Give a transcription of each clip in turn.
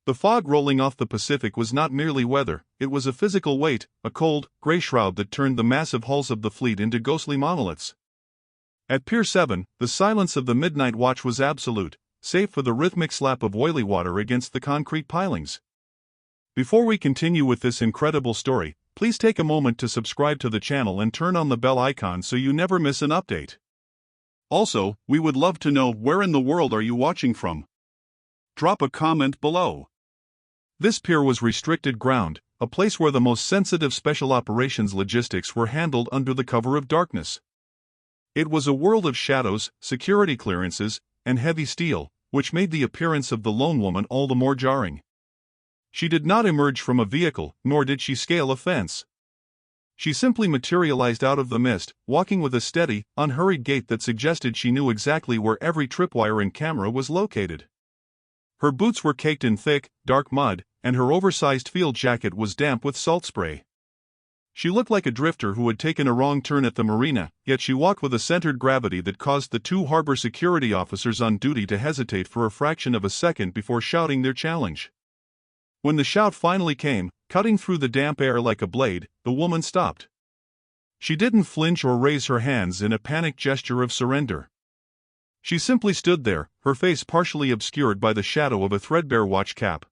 The fog rolling off the Pacific was not merely weather, it was a physical weight, a cold, gray shroud that turned the massive hulls of the fleet into ghostly monoliths. At Pier 7, the silence of the midnight watch was absolute, save for the rhythmic slap of oily water against the concrete pilings. Before we continue with this incredible story, please take a moment to subscribe to the channel and turn on the bell icon so you never miss an update. Also, we would love to know where in the world are you watching from. Drop a comment below. This pier was restricted ground, a place where the most sensitive special operations logistics were handled under the cover of darkness. It was a world of shadows, security clearances, and heavy steel, which made the appearance of the lone woman all the more jarring. She did not emerge from a vehicle, nor did she scale a fence. She simply materialized out of the mist, walking with a steady, unhurried gait that suggested she knew exactly where every tripwire and camera was located. Her boots were caked in thick, dark mud, and her oversized field jacket was damp with salt spray. She looked like a drifter who had taken a wrong turn at the marina, yet she walked with a centered gravity that caused the two harbor security officers on duty to hesitate for a fraction of a second before shouting their challenge. When the shout finally came, cutting through the damp air like a blade, the woman stopped. She didn't flinch or raise her hands in a panicked gesture of surrender. She simply stood there, her face partially obscured by the shadow of a threadbare watch cap.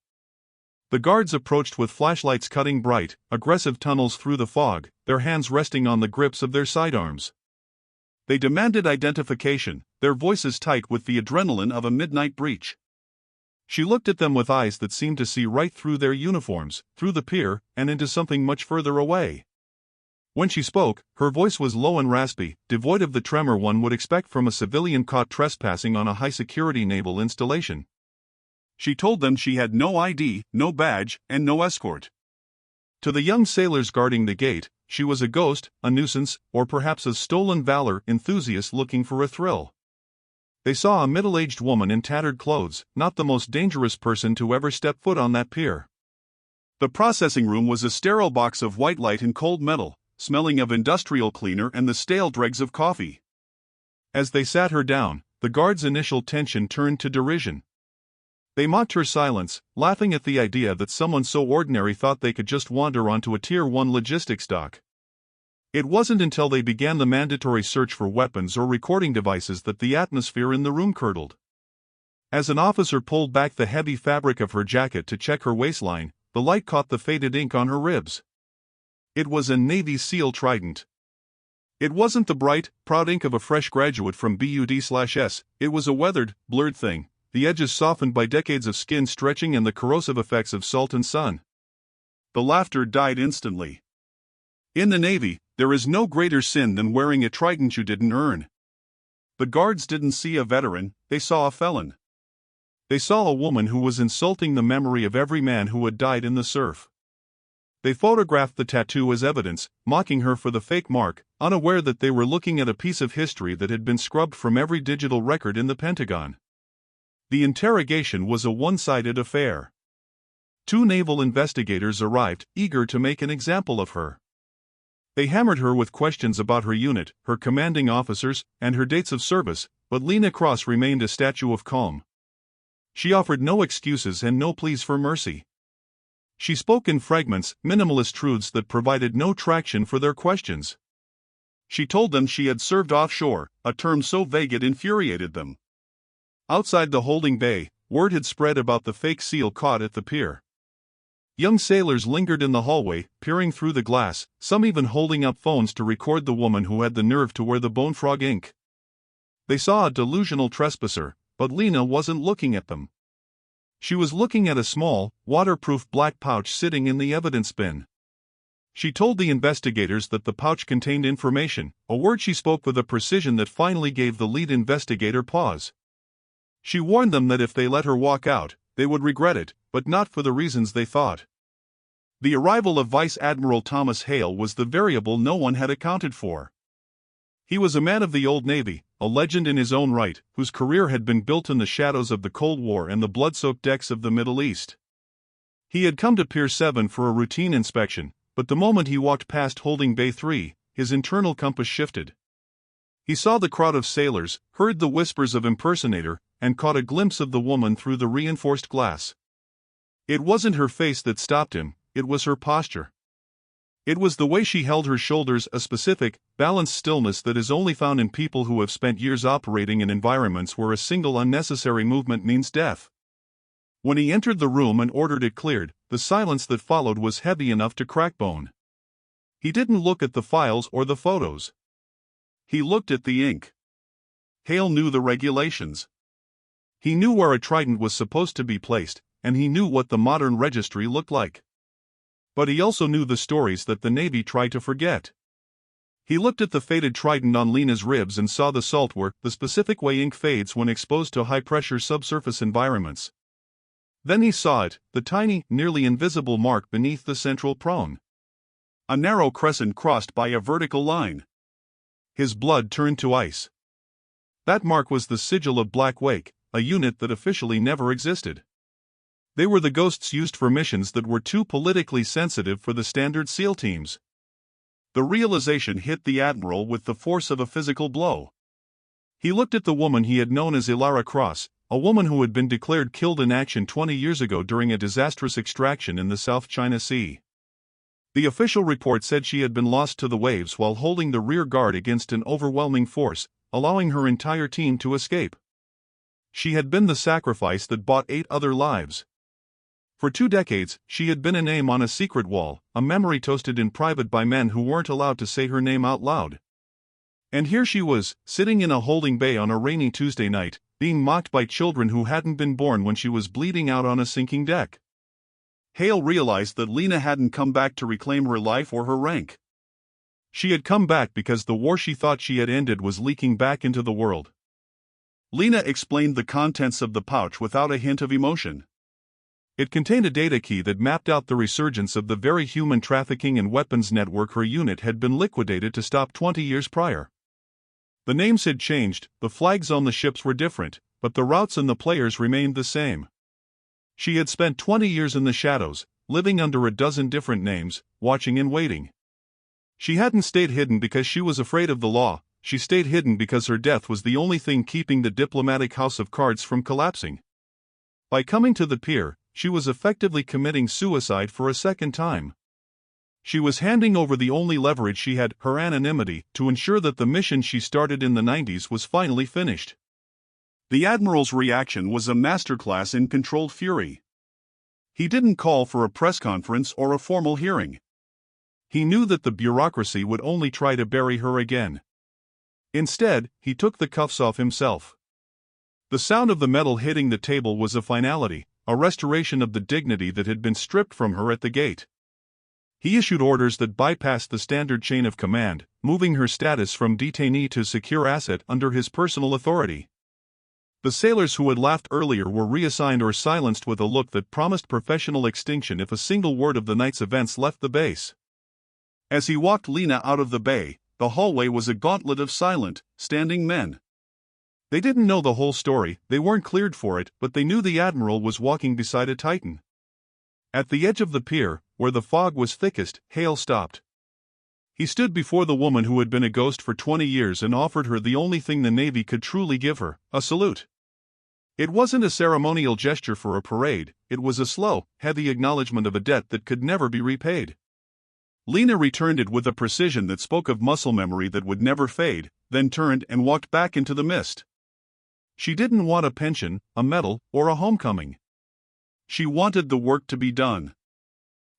The guards approached with flashlights cutting bright, aggressive tunnels through the fog, their hands resting on the grips of their sidearms. They demanded identification, their voices tight with the adrenaline of a midnight breach. She looked at them with eyes that seemed to see right through their uniforms, through the pier, and into something much further away. When she spoke, her voice was low and raspy, devoid of the tremor one would expect from a civilian caught trespassing on a high-security naval installation. She told them she had no ID, no badge, and no escort. To the young sailors guarding the gate, she was a ghost, a nuisance, or perhaps a stolen valor enthusiast looking for a thrill. They saw a middle-aged woman in tattered clothes, not the most dangerous person to ever step foot on that pier. The processing room was a sterile box of white light and cold metal, smelling of industrial cleaner and the stale dregs of coffee. As they sat her down, the guards' initial tension turned to derision. They mocked her silence, laughing at the idea that someone so ordinary thought they could just wander onto a Tier 1 logistics dock. It wasn't until they began the mandatory search for weapons or recording devices that the atmosphere in the room curdled. As an officer pulled back the heavy fabric of her jacket to check her waistline, the light caught the faded ink on her ribs. It was a Navy SEAL trident. It wasn't the bright, proud ink of a fresh graduate from BUD/S, it was a weathered, blurred thing, the edges softened by decades of skin stretching and the corrosive effects of salt and sun. The laughter died instantly. In the Navy, there is no greater sin than wearing a trident you didn't earn. The guards didn't see a veteran, they saw a felon. They saw a woman who was insulting the memory of every man who had died in the surf. They photographed the tattoo as evidence, mocking her for the fake mark, unaware that they were looking at a piece of history that had been scrubbed from every digital record in the Pentagon. The interrogation was a one-sided affair. Two naval investigators arrived, eager to make an example of her. They hammered her with questions about her unit, her commanding officers, and her dates of service, but Lena Cross remained a statue of calm. She offered no excuses and no pleas for mercy. She spoke in fragments, minimalist truths that provided no traction for their questions. She told them she had served offshore, a term so vague it infuriated them. Outside the holding bay, word had spread about the fake SEAL caught at the pier. Young sailors lingered in the hallway, peering through the glass, some even holding up phones to record the woman who had the nerve to wear the bone frog ink. They saw a delusional trespasser, but Lena wasn't looking at them. She was looking at a small, waterproof black pouch sitting in the evidence bin. She told the investigators that the pouch contained information, a word she spoke with a precision that finally gave the lead investigator pause. She warned them that if they let her walk out, they would regret it, but not for the reasons they thought. The arrival of Vice Admiral Thomas Hale was the variable no one had accounted for. He was a man of the old Navy, a legend in his own right, whose career had been built in the shadows of the Cold War and the blood-soaked decks of the Middle East. He had come to Pier 7 for a routine inspection, but the moment he walked past Holding Bay 3, his internal compass shifted. He saw the crowd of sailors, heard the whispers of Impersonator, and caught a glimpse of the woman through the reinforced glass. It wasn't her face that stopped him, it was her posture. It was the way she held her shoulders, a specific, balanced stillness that is only found in people who have spent years operating in environments where a single unnecessary movement means death. When he entered the room and ordered it cleared, the silence that followed was heavy enough to crack bone. He didn't look at the files or the photos. He looked at the ink. Hale knew the regulations. He knew where a trident was supposed to be placed, and he knew what the modern registry looked like. But he also knew the stories that the Navy tried to forget. He looked at the faded trident on Lena's ribs and saw the saltwork, the specific way ink fades when exposed to high-pressure subsurface environments. Then he saw it, the tiny, nearly invisible mark beneath the central prone. A narrow crescent crossed by a vertical line. His blood turned to ice. That mark was the sigil of Black Wake, a unit that officially never existed. They were the ghosts used for missions that were too politically sensitive for the standard SEAL teams. The realization hit the Admiral with the force of a physical blow. He looked at the woman he had known as Ilara Cross, a woman who had been declared killed in action 20 years ago during a disastrous extraction in the South China Sea. The official report said she had been lost to the waves while holding the rear guard against an overwhelming force, allowing her entire team to escape. She had been the sacrifice that bought 8 other lives. For 2 decades, she had been a name on a secret wall, a memory toasted in private by men who weren't allowed to say her name out loud. And here she was, sitting in a holding bay on a rainy Tuesday night, being mocked by children who hadn't been born when she was bleeding out on a sinking deck. Hale realized that Lena hadn't come back to reclaim her life or her rank. She had come back because the war she thought she had ended was leaking back into the world. Lena explained the contents of the pouch without a hint of emotion. It contained a data key that mapped out the resurgence of the very human trafficking and weapons network her unit had been liquidated to stop 20 years prior. The names had changed, the flags on the ships were different, but the routes and the players remained the same. She had spent 20 years in the shadows, living under a dozen different names, watching and waiting. She hadn't stayed hidden because she was afraid of the law, she stayed hidden because her death was the only thing keeping the diplomatic house of cards from collapsing. By coming to the pier, she was effectively committing suicide for a second time. She was handing over the only leverage she had, her anonymity, to ensure that the mission she started in the 90s was finally finished. The Admiral's reaction was a masterclass in controlled fury. He didn't call for a press conference or a formal hearing. He knew that the bureaucracy would only try to bury her again. Instead, he took the cuffs off himself. The sound of the metal hitting the table was a finality, a restoration of the dignity that had been stripped from her at the gate. He issued orders that bypassed the standard chain of command, moving her status from detainee to secure asset under his personal authority. The sailors who had laughed earlier were reassigned or silenced with a look that promised professional extinction if a single word of the night's events left the base. As he walked Lena out of the bay, the hallway was a gauntlet of silent, standing men. They didn't know the whole story, they weren't cleared for it, but they knew the Admiral was walking beside a Titan. At the edge of the pier, where the fog was thickest, Hale stopped. He stood before the woman who had been a ghost for 20 years and offered her the only thing the Navy could truly give her, a salute. It wasn't a ceremonial gesture for a parade, it was a slow, heavy acknowledgement of a debt that could never be repaid. Lena returned it with a precision that spoke of muscle memory that would never fade, then turned and walked back into the mist. She didn't want a pension, a medal, or a homecoming. She wanted the work to be done.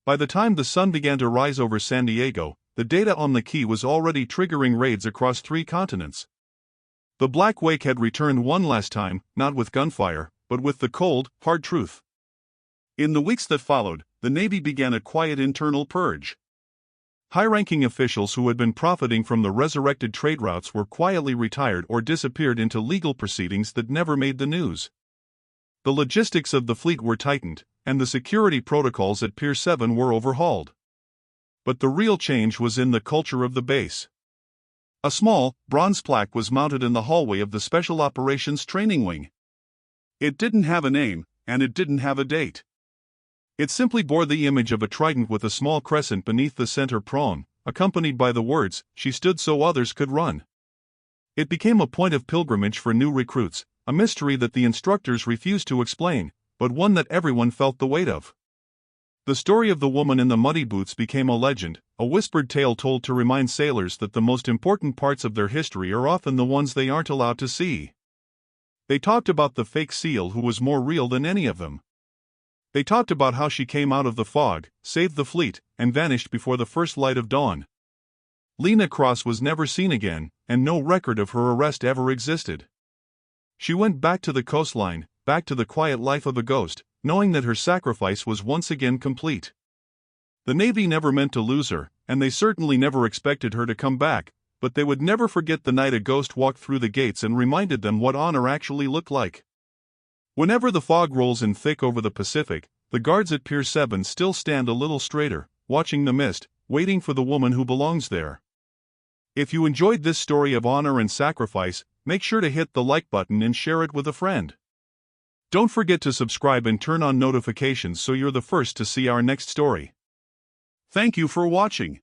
By the time the sun began to rise over San Diego, the data on the key was already triggering raids across 3 continents. The Black Wake had returned one last time, not with gunfire, but with the cold, hard truth. In the weeks that followed, the Navy began a quiet internal purge. High-ranking officials who had been profiting from the resurrected trade routes were quietly retired or disappeared into legal proceedings that never made the news. The logistics of the fleet were tightened, and the security protocols at Pier 7 were overhauled. But the real change was in the culture of the base. A small, bronze plaque was mounted in the hallway of the Special Operations Training Wing. It didn't have a name, and it didn't have a date. It simply bore the image of a trident with a small crescent beneath the center prong, accompanied by the words, "She stood so others could run." It became a point of pilgrimage for new recruits, a mystery that the instructors refused to explain, but one that everyone felt the weight of. The story of the woman in the muddy boots became a legend, a whispered tale told to remind sailors that the most important parts of their history are often the ones they aren't allowed to see. They talked about the fake seal who was more real than any of them. They talked about how she came out of the fog, saved the fleet, and vanished before the first light of dawn. Lena Cross was never seen again, and no record of her arrest ever existed. She went back to the coastline, back to the quiet life of a ghost, knowing that her sacrifice was once again complete. The Navy never meant to lose her, and they certainly never expected her to come back, but they would never forget the night a ghost walked through the gates and reminded them what honor actually looked like. Whenever the fog rolls in thick over the Pacific, the guards at Pier 7 still stand a little straighter, watching the mist, waiting for the woman who belongs there. If you enjoyed this story of honor and sacrifice, make sure to hit the like button and share it with a friend. Don't forget to subscribe and turn on notifications so you're the first to see our next story. Thank you for watching.